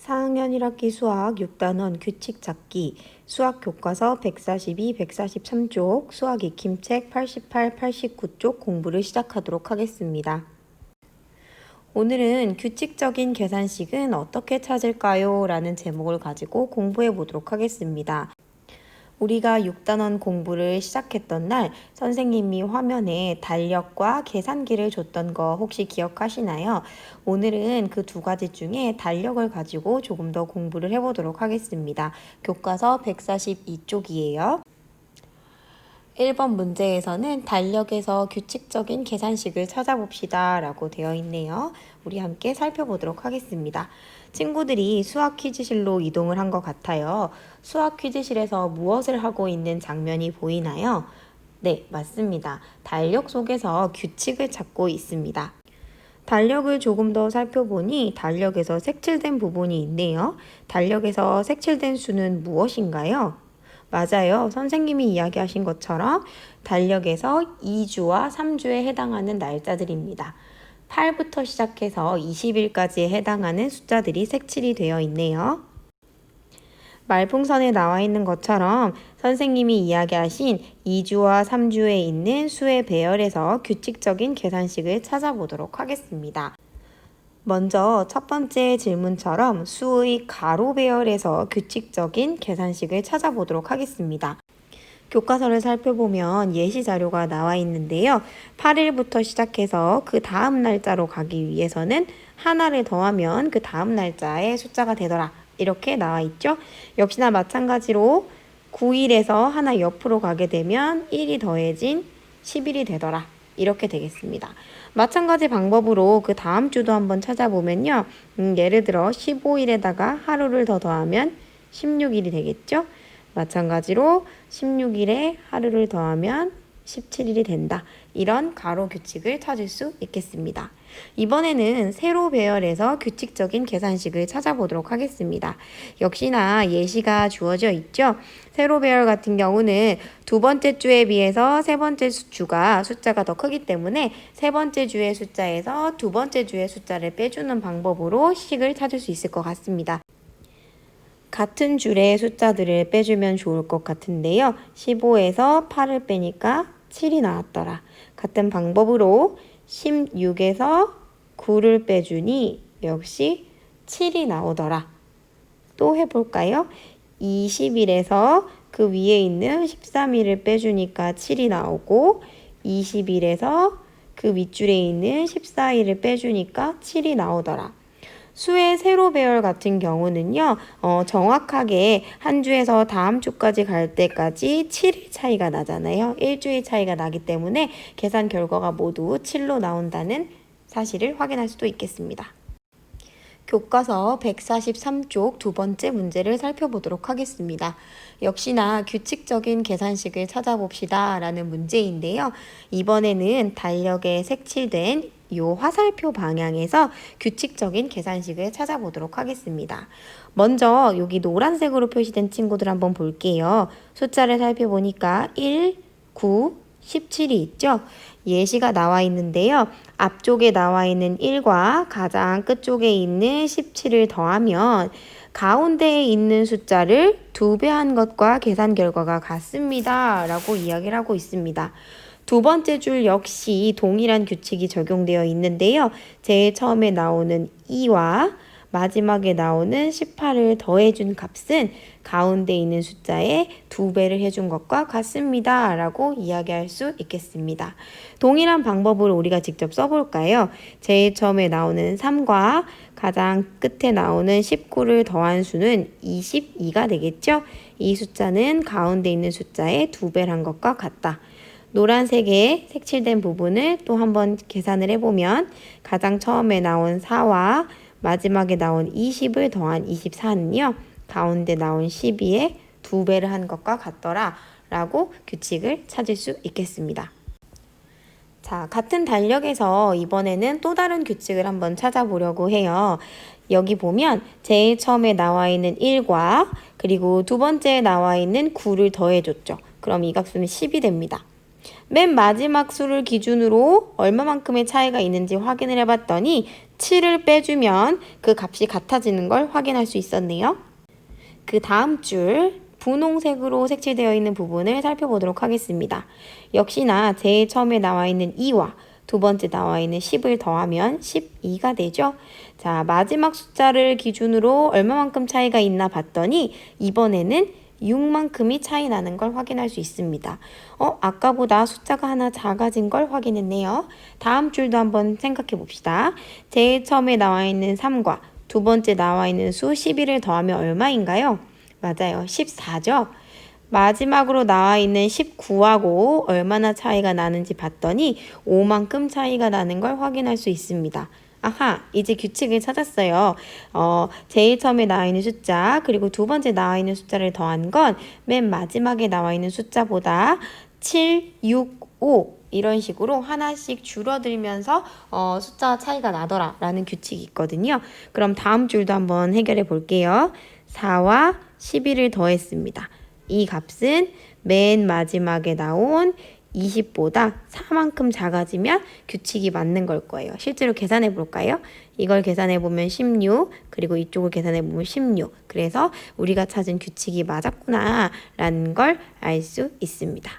4학년 1학기 수학 6단원 규칙 찾기 수학 교과서 142, 143쪽 수학 익힘책 88, 89쪽 공부를 시작하도록 하겠습니다. 오늘은 규칙적인 계산식은 어떻게 찾을까요? 라는 제목을 가지고 공부해 보도록 하겠습니다. 우리가 6단원 공부를 시작했던 날 선생님이 화면에 달력과 계산기를 줬던 거 혹시 기억하시나요? 오늘은 그 두 가지 중에 달력을 가지고 조금 더 공부를 해보도록 하겠습니다. 교과서 142쪽이에요. 1번 문제에서는 달력에서 규칙적인 계산식을 찾아봅시다 라고 되어 있네요. 우리 함께 살펴보도록 하겠습니다. 친구들이 수학 퀴즈실로 이동을 한 것 같아요. 수학 퀴즈실에서 무엇을 하고 있는 장면이 보이나요? 네, 맞습니다. 달력 속에서 규칙을 찾고 있습니다. 달력을 조금 더 살펴보니 달력에서 색칠된 부분이 있네요. 달력에서 색칠된 수는 무엇인가요? 맞아요. 선생님이 이야기하신 것처럼 달력에서 2주와 3주에 해당하는 날짜들입니다. 8부터 시작해서 20일까지에 해당하는 숫자들이 색칠이 되어 있네요. 말풍선에 나와 있는 것처럼 선생님이 이야기하신 2주와 3주에 있는 수의 배열에서 규칙적인 계산식을 찾아보도록 하겠습니다. 먼저 첫 번째 질문처럼 수의 가로 배열에서 규칙적인 계산식을 찾아보도록 하겠습니다. 교과서를 살펴보면 예시 자료가 나와 있는데요. 8일부터 시작해서 그 다음 날짜로 가기 위해서는 하나를 더하면 그 다음 날짜의 숫자가 되더라. 이렇게 나와 있죠. 역시나 마찬가지로 9일에서 하나 옆으로 가게 되면 1이 더해진 10일이 되더라. 이렇게 되겠습니다. 마찬가지 방법으로 그 다음 주도 한번 찾아보면요. 예를 들어 15일에다가 하루를 더 더하면 16일이 되겠죠. 마찬가지로 16일에 하루를 더하면 17일이 된다. 이런 가로 규칙을 찾을 수 있겠습니다. 이번에는 세로 배열에서 규칙적인 계산식을 찾아보도록 하겠습니다. 역시나 예시가 주어져 있죠. 세로 배열 같은 경우는 두 번째 주에 비해서 세 번째 주가 숫자가 더 크기 때문에 세 번째 주의 숫자에서 두 번째 주의 숫자를 빼주는 방법으로 식을 찾을 수 있을 것 같습니다. 같은 줄의 숫자들을 빼주면 좋을 것 같은데요. 15에서 8을 빼니까 7이 나왔더라. 같은 방법으로 16에서 9를 빼주니 역시 7이 나오더라. 또 해볼까요? 20일에서 그 위에 있는 13일을 빼주니까 7이 나오고 20일에서 그 윗줄에 있는 14일을 빼주니까 7이 나오더라. 수의 세로 배열 같은 경우는요, 정확하게 한 주에서 다음 주까지 갈 때까지 7일 차이가 나잖아요. 일주일 차이가 나기 때문에 계산 결과가 모두 7로 나온다는 사실을 확인할 수도 있겠습니다. 교과서 143쪽 두 번째 문제를 살펴보도록 하겠습니다. 역시나 규칙적인 계산식을 찾아봅시다 라는 문제인데요. 이번에는 달력에 색칠된 요 화살표 방향에서 규칙적인 계산식을 찾아보도록 하겠습니다. 먼저 여기 노란색으로 표시된 친구들 한번 볼게요. 숫자를 살펴보니까 1, 9, 17이 있죠. 예시가 나와 있는데요. 앞쪽에 나와 있는 1과 가장 끝쪽에 있는 17을 더하면 가운데에 있는 숫자를 2배 한 것과 계산 결과가 같습니다. 라고 이야기를 하고 있습니다. 두 번째 줄 역시 동일한 규칙이 적용되어 있는데요. 제일 처음에 나오는 2와 마지막에 나오는 18을 더해준 값은 가운데 있는 숫자에 2배를 해준 것과 같습니다. 라고 이야기할 수 있겠습니다. 동일한 방법으로 우리가 직접 써볼까요? 제일 처음에 나오는 3과 가장 끝에 나오는 19를 더한 수는 22가 되겠죠? 이 숫자는 가운데 있는 숫자에 2배를 한 것과 같다. 노란색에 색칠된 부분을 또 한번 계산을 해보면 가장 처음에 나온 4와 마지막에 나온 20을 더한 24는요. 가운데 나온 12에 2배를 한 것과 같더라 라고 규칙을 찾을 수 있겠습니다. 자, 같은 달력에서 이번에는 또 다른 규칙을 한번 찾아보려고 해요. 여기 보면 제일 처음에 나와 있는 1과 그리고 두 번째에 나와 있는 9를 더해줬죠. 그럼 이 값은 10이 됩니다. 맨 마지막 수를 기준으로 얼마만큼의 차이가 있는지 확인을 해봤더니 7을 빼주면 그 값이 같아지는 걸 확인할 수 있었네요. 그 다음 줄 분홍색으로 색칠되어 있는 부분을 살펴보도록 하겠습니다. 역시나 제일 처음에 나와 있는 2와 두 번째 나와 있는 10을 더하면 12가 되죠. 자, 마지막 숫자를 기준으로 얼마만큼 차이가 있나 봤더니 이번에는 6만큼이 차이 나는 걸 확인할 수 있습니다. 아까보다 숫자가 하나 작아진 걸 확인했네요. 다음 줄도 한번 생각해 봅시다. 제일 처음에 나와 있는 3과 두 번째 나와 있는 수 11을 더하면 얼마인가요? 맞아요. 14죠. 마지막으로 나와 있는 19하고 얼마나 차이가 나는지 봤더니 5만큼 차이가 나는 걸 확인할 수 있습니다. 아하, 이제 규칙을 찾았어요. 제일 처음에 나와 있는 숫자, 그리고 두 번째 나와 있는 숫자를 더한 건 맨 마지막에 나와 있는 숫자보다 7, 6, 5 이런 식으로 하나씩 줄어들면서 숫자 차이가 나더라 라는 규칙이 있거든요. 그럼 다음 줄도 한번 해결해 볼게요. 4와 11을 더했습니다. 이 값은 맨 마지막에 나온 20보다 4만큼 작아지면 규칙이 맞는 걸 거예요. 실제로 계산해 볼까요? 이걸 계산해 보면 16, 그리고 이쪽을 계산해 보면 16. 그래서 우리가 찾은 규칙이 맞았구나 라는 걸 알 수 있습니다.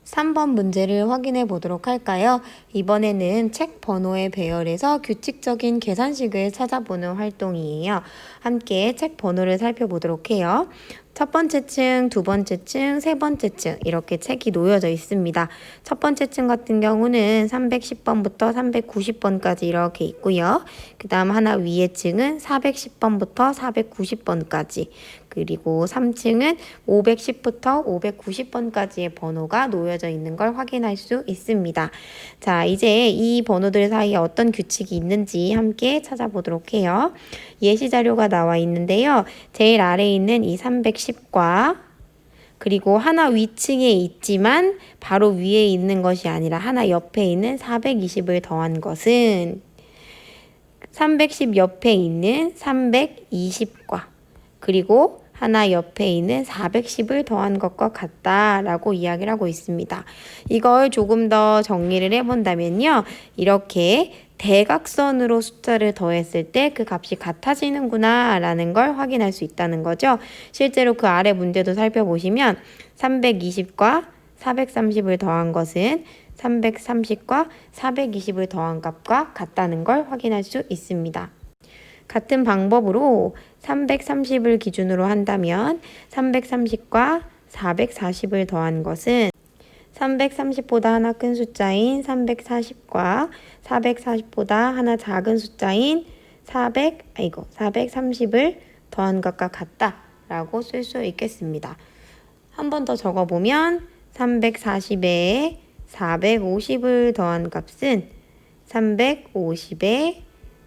3번 문제를 확인해 보도록 할까요? 이번에는 책 번호의 배열에서 규칙적인 계산식을 찾아보는 활동이에요. 함께 책 번호를 살펴보도록 해요. 첫 번째 층, 두 번째 층, 세 번째 층 이렇게 책이 놓여져 있습니다. 첫 번째 층 같은 경우는 310번부터 390번까지 이렇게 있고요. 그 다음 하나 위에 층은 410번부터 490번까지, 그리고 3층은 510부터 590번까지의 번호가 놓여져 있는 걸 확인할 수 있습니다. 자, 이제 이 번호들 사이에 어떤 규칙이 있는지 함께 찾아보도록 해요. 예시 자료가 나와 있는데요. 제일 아래에 있는 이 310과 그리고 하나 위층에 있지만 바로 위에 있는 것이 아니라 하나 옆에 있는 420을 더한 것은 310 옆에 있는 320과 그리고 하나 옆에 있는 410을 더한 것과 같다라고 이야기를 하고 있습니다. 이걸 조금 더 정리를 해본다면요. 이렇게 대각선으로 숫자를 더했을 때 그 값이 같아지는구나 라는 걸 확인할 수 있다는 거죠. 실제로 그 아래 문제도 살펴보시면 320과 430을 더한 것은 330과 420을 더한 값과 같다는 걸 확인할 수 있습니다. 같은 방법으로 330을 기준으로 한다면 330과 440을 더한 것은 330보다 하나 큰 숫자인 340과 440보다 하나 작은 숫자인 430을 더한 것과 같다라고 쓸 수 있겠습니다. 한 번 더 적어보면 340에 450을 더한 값은 350에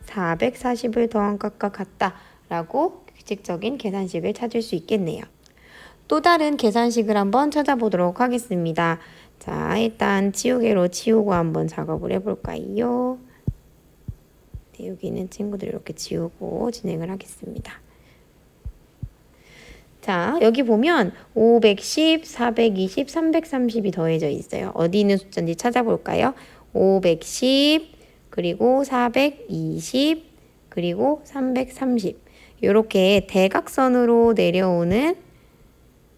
440을 더한 것과 같다라고 규칙적인 계산식을 찾을 수 있겠네요. 또 다른 계산식을 한번 찾아보도록 하겠습니다. 자, 일단 지우개로 지우고 한번 작업을 해볼까요? 네, 여기 있는 친구들 이렇게 지우고 진행을 하겠습니다. 자, 여기 보면 510, 420, 330이 더해져 있어요. 어디 있는 숫자인지 찾아볼까요? 510, 그리고 420, 그리고 330. 이렇게 대각선으로 내려오는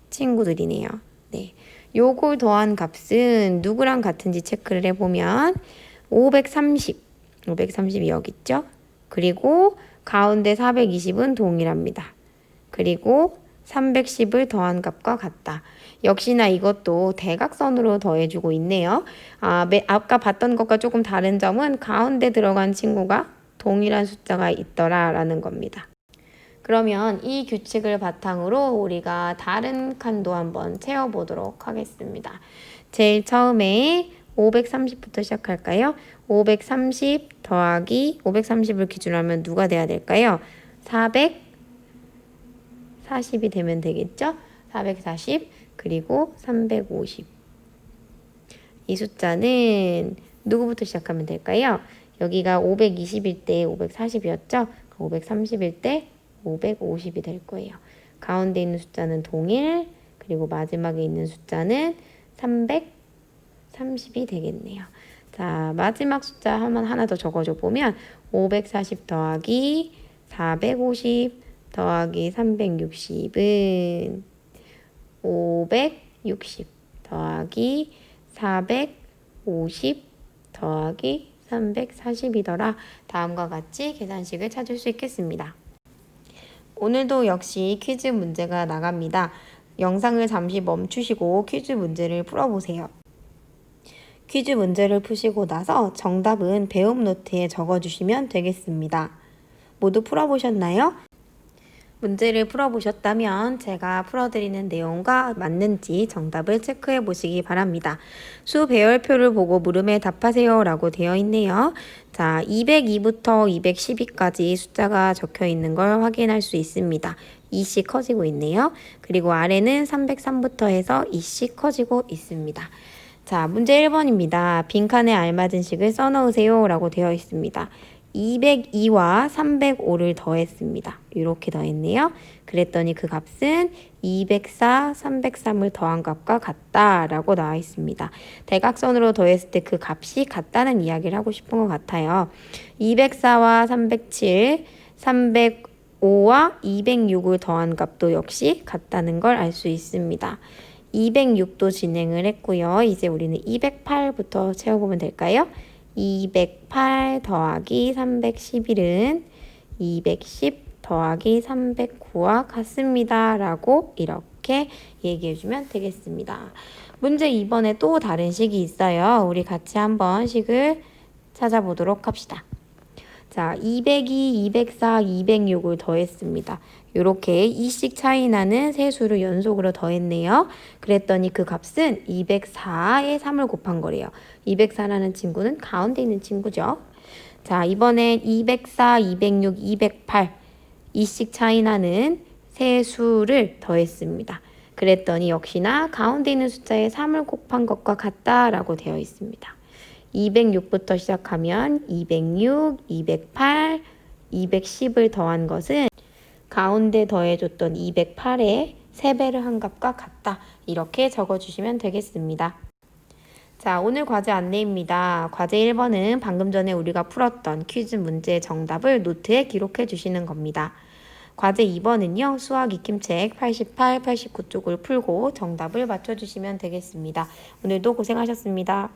친구들이네요. 네. 요걸 더한 값은 누구랑 같은지 체크를 해보면 530이 여기 있죠? 그리고 가운데 420은 동일합니다. 그리고 310을 더한 값과 같다. 역시나 이것도 대각선으로 더해주고 있네요. 아까 봤던 것과 조금 다른 점은 가운데 들어간 친구가 동일한 숫자가 있더라라는 겁니다. 그러면 이 규칙을 바탕으로 우리가 다른 칸도 한번 채워보도록 하겠습니다. 제일 처음에 530부터 시작할까요? 530 더하기 530을 기준으로 하면 누가 돼야 될까요? 440이 되면 되겠죠? 440 그리고 350. 이 숫자는 누구부터 시작하면 될까요? 여기가 520일 때 540이었죠? 530일 때 550이 될 거예요. 가운데 있는 숫자는 동일, 그리고 마지막에 있는 숫자는 30이 되겠네요. 자, 마지막 숫자 하나 더 적어줘 보면 540 더하기 450 더하기 360은 560 더하기 450 더하기 340이더라. 다음과 같이 계산식을 찾을 수 있겠습니다. 오늘도 역시 퀴즈 문제가 나갑니다. 영상을 잠시 멈추시고 퀴즈 문제를 풀어보세요. 퀴즈 문제를 푸시고 나서 정답은 배움 노트에 적어주시면 되겠습니다. 모두 풀어보셨나요? 문제를 풀어보셨다면 제가 풀어드리는 내용과 맞는지 정답을 체크해 보시기 바랍니다. 수 배열표를 보고 물음에 답하세요 라고 되어 있네요. 자, 202부터 212까지 숫자가 적혀 있는 걸 확인할 수 있습니다. 2씩 커지고 있네요. 그리고 아래는 303부터 해서 2씩 커지고 있습니다. 자, 문제 1번입니다. 빈칸에 알맞은 식을 써넣으세요 라고 되어 있습니다. 202와 305를 더했습니다. 이렇게 더했네요. 그랬더니 그 값은 204, 303을 더한 값과 같다라고 나와 있습니다. 대각선으로 더했을 때 그 값이 같다는 이야기를 하고 싶은 것 같아요. 204와 307, 305와 206을 더한 값도 역시 같다는 걸 알 수 있습니다. 206도 진행을 했고요. 이제 우리는 208부터 채워보면 될까요? 208 더하기 311은 210 더하기 309와 같습니다. 라고 이렇게 얘기해주면 되겠습니다. 문제 2번에 또 다른 식이 있어요. 우리 같이 한번 식을 찾아보도록 합시다. 자, 202, 204, 206을 더했습니다. 이렇게 2씩 차이 나는 세 수를 연속으로 더했네요. 그랬더니 그 값은 204에 3을 곱한 거래요. 204라는 친구는 가운데 있는 친구죠. 자, 이번엔 204, 206, 208 2씩 차이 나는 세 수를 더했습니다. 그랬더니 역시나 가운데 있는 숫자에 3을 곱한 것과 같다라고 되어 있습니다. 206부터 시작하면 206, 208, 210을 더한 것은 가운데 더해줬던 208에 3배를 한 값과 같다. 이렇게 적어주시면 되겠습니다. 자, 오늘 과제 안내입니다. 과제 1번은 방금 전에 우리가 풀었던 퀴즈 문제의 정답을 노트에 기록해 주시는 겁니다. 과제 2번은요. 수학 익힘책 88, 89쪽을 풀고 정답을 맞춰주시면 되겠습니다. 오늘도 고생하셨습니다.